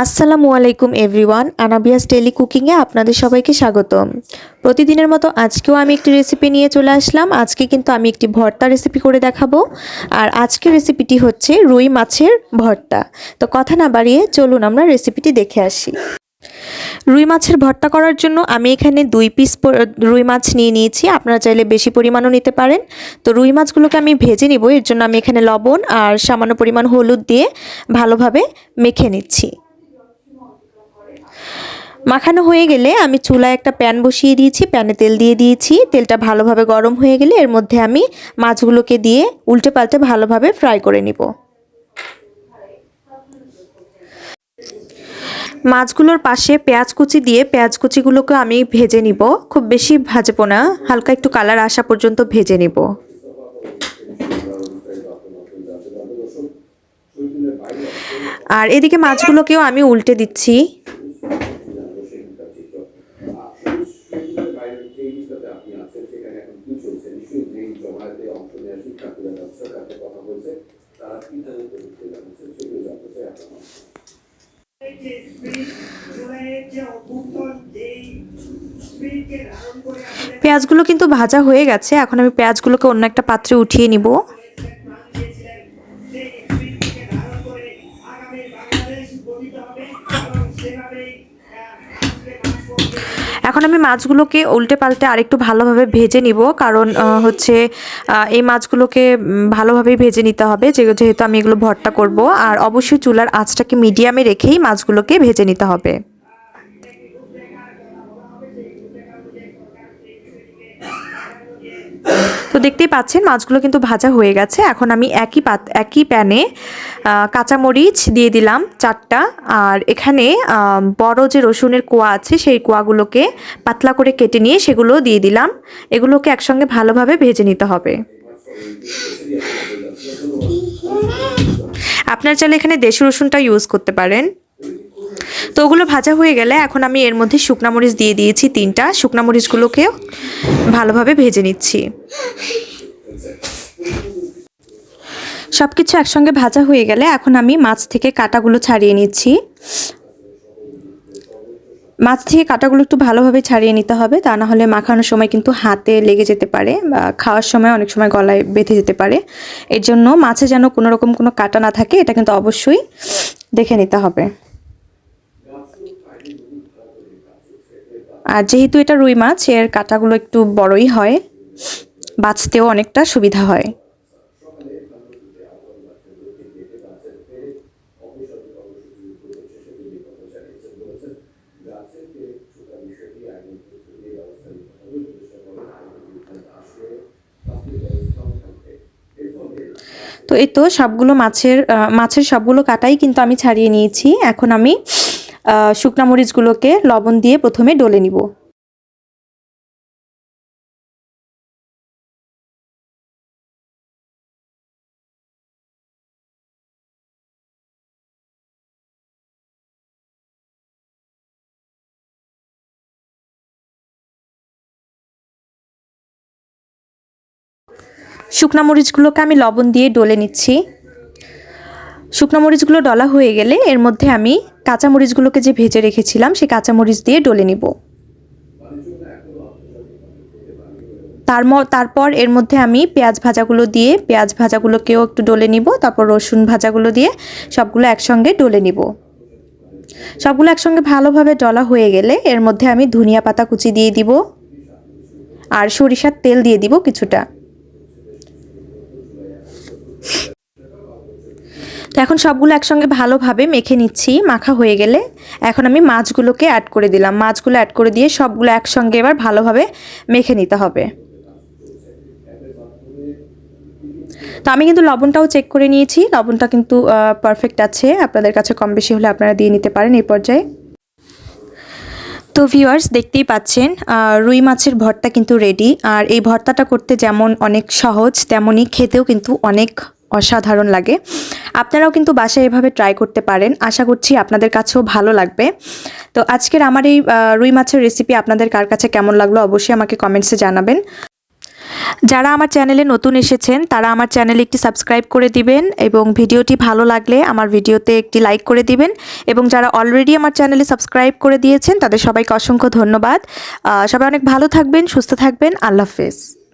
আসসালামু আলাইকুম everyone, আনাবিয়াস daily কুকিংয়ে আপনাদের সবাইকে স্বাগতম। প্রতিদিনের মতো আজকেও আমি একটি রেসিপি নিয়ে চলে আসলাম। আজকে কিন্তু আমি একটি ভর্তা রেসিপি করে দেখাবো। আর আজকের রেসিপিটি হচ্ছে রুই মাছের ভর্তা। তো কথা না বাড়িয়ে চলুন আমরা রেসিপিটি দেখে আসি। রুই মাছের ভর্তা করার জন্য আমি এখানে 2 পিস রুই মাছ নিয়ে নিয়েছি। আপনারা চাইলে বেশি পরিমাণও নিতে পারেন। তো রুই মাছগুলোকে আমি ভেজে নিব। এর জন্য আমি এখানে লবণ আর সামান্য পরিমাণ হলুদ দিয়ে ভালোভাবে মেখে নিচ্ছি। মাখানো হয়ে গেলে আমি চুলায় একটা প্যান বসিয়ে দিয়েছি, প্যানে তেল দিয়ে দিয়েছি। তেলটা ভালোভাবে গরম হয়ে গেলে এর মধ্যে আমি মাছগুলোকে দিয়ে উল্টে পাল্টে ভালোভাবে ফ্রাই করে নিব। মাছগুলোর পাশে পেঁয়াজ কুচি দিয়ে পেঁয়াজ কুচিগুলোকে আমি ভেজে নিব। খুব বেশি ভাজবো না, হালকা একটু কালার আসা পর্যন্ত ভেজে নিব। আর এদিকে মাছগুলোকেও আমি উল্টে দিচ্ছি। পেঁয়াজগুলো কিন্তু ভাজা হয়ে গেছে। এখন আমি পেঁয়াজগুলোকে অন্য একটা পাত্রে উঠিয়ে নিব। এখন আমি মাছগুলোকে উল্টে পাল্টে আরেকটু ভালোভাবে ভেজে নিব, কারণ হচ্ছে এই মাছগুলোকে ভালোভাবেই ভেজে নিতে হবে, যেহেতু আমি এগুলো ভর্তা করব। আর অবশ্যই চুলার আঁচটাকে মিডিয়ামে রেখেই মাছগুলোকে ভেজে নিতে হবে। তো দেখতেই পাচ্ছেন মাছগুলো কিন্তু ভাজা হয়ে গেছে। এখন আমি একই প্যানে কাঁচামরিচ দিয়ে দিলাম 4টা। আর এখানে বড় যে রসুনের কোয়া আছে সেই কোয়াগুলোকে পাতলা করে কেটে নিয়ে সেগুলো দিয়ে দিলাম। এগুলোকে একসঙ্গে ভালোভাবে ভেজে নিতে হবে। আপনার চাইলে এখানে দেশি রসুনটা ইউজ করতে পারেন। তো ওগুলো ভাজা হয়ে গেলে এখন আমি এর মধ্যে শুকনা মরিচ দিয়ে দিয়েছি 3টা। শুকনা মরিচগুলোকেও ভালোভাবে ভেজে নিচ্ছি। সব কিছু একসঙ্গে ভাজা হয়ে গেলে এখন আমি মাছ থেকে কাঁটাগুলো ছাড়িয়ে নিচ্ছি। মাছ থেকে কাঁটাগুলো একটু ভালোভাবে ছাড়িয়ে নিতে হবে, তা না হলে মাখানোর সময় কিন্তু হাতে লেগে যেতে পারে বা খাওয়ার সময় অনেক সময় গলায় বেঁধে যেতে পারে। এর জন্য মাছে যেন কোনো রকম কোনো কাঁটা না থাকে এটা কিন্তু অবশ্যই দেখে নিতে হবে। আর যেহেতু এটা রুই মাছ, এর কাঁটাগুলো একটু বড়ই হয়, বাছতেও অনেকটা সুবিধা হয়। তো এই তো সবগুলো মাছের সবগুলো কাটাই কিন্তু আমি ছাড়িয়ে নিয়েছি। এখন আমি শুকনা মরিচগুলোকে লবণ দিয়ে প্রথমে ডলে নিব। শুকনা মরিচগুলোকে আমি লবণ দিয়ে ডলে নিচ্ছি। শুকনো মরিচগুলো ডলা হয়ে গেলে এর মধ্যে আমি কাঁচা মরিচগুলোকে যে ভেজে রেখেছিলাম সেই কাঁচা মরিচ দিয়ে ডলে নিব। তারপর এর মধ্যে আমি পেঁয়াজ ভাজাগুলোকেও একটু ডলে নিব। তারপর রসুন ভাজাগুলো দিয়ে সবগুলো একসঙ্গে ডলে নিব। সবগুলো একসঙ্গে ভালোভাবে ডলা হয়ে গেলে এর মধ্যে আমি ধনিয়া পাতা কুচি দিয়ে দিব আর সরিষার তেল দিয়ে দিব কিছুটা। তো এখন সবগুলো একসঙ্গে ভালোভাবে মেখে নিচ্ছি। মাখা হয়ে গেলে এখন আমি মাছগুলোকে অ্যাড করে দিলাম। মাছগুলো অ্যাড করে দিয়ে সবগুলো একসঙ্গে এবার ভালোভাবে মেখে নিতে হবে। তো আমি কিন্তু লবণটাও চেক করে নিয়েছি, লবণটা কিন্তু পারফেক্ট আছে। আপনাদের কাছে কম বেশি হলে আপনারা দিয়ে নিতে পারেন এই পর্যায়ে। তো ভিউয়ার্স দেখতেই পাচ্ছেন রুই মাছের ভর্তা কিন্তু রেডি। আর এই ভর্তাটা করতে যেমন অনেক সহজ, তেমনই খেতেও কিন্তু অনেক অসাধারণ লাগে। আপনারাও কিন্তু বাসায় এভাবে ট্রাই করতে পারেন। আশা করছি আপনাদের কাছেও ভালো লাগবে। তো আজকের আমার এই রুই মাছের রেসিপি আপনাদের কার কাছে কেমন লাগলো অবশ্যই আমাকে কমেন্টসে জানাবেন। যারা আমার চ্যানেলে নতুন এসেছেন তারা আমার চ্যানেলে একটি সাবস্ক্রাইব করে দিবেন এবং ভিডিওটি ভালো লাগলে আমার ভিডিওতে একটি লাইক করে দিবেন এবং যারা অলরেডি আমার চ্যানেলে সাবস্ক্রাইব করে দিয়েছেন তাদের সবাইকে অসংখ্য ধন্যবাদ। সবাই অনেক ভালো থাকবেন, সুস্থ থাকবেন। আল্লাহ হাফেজ।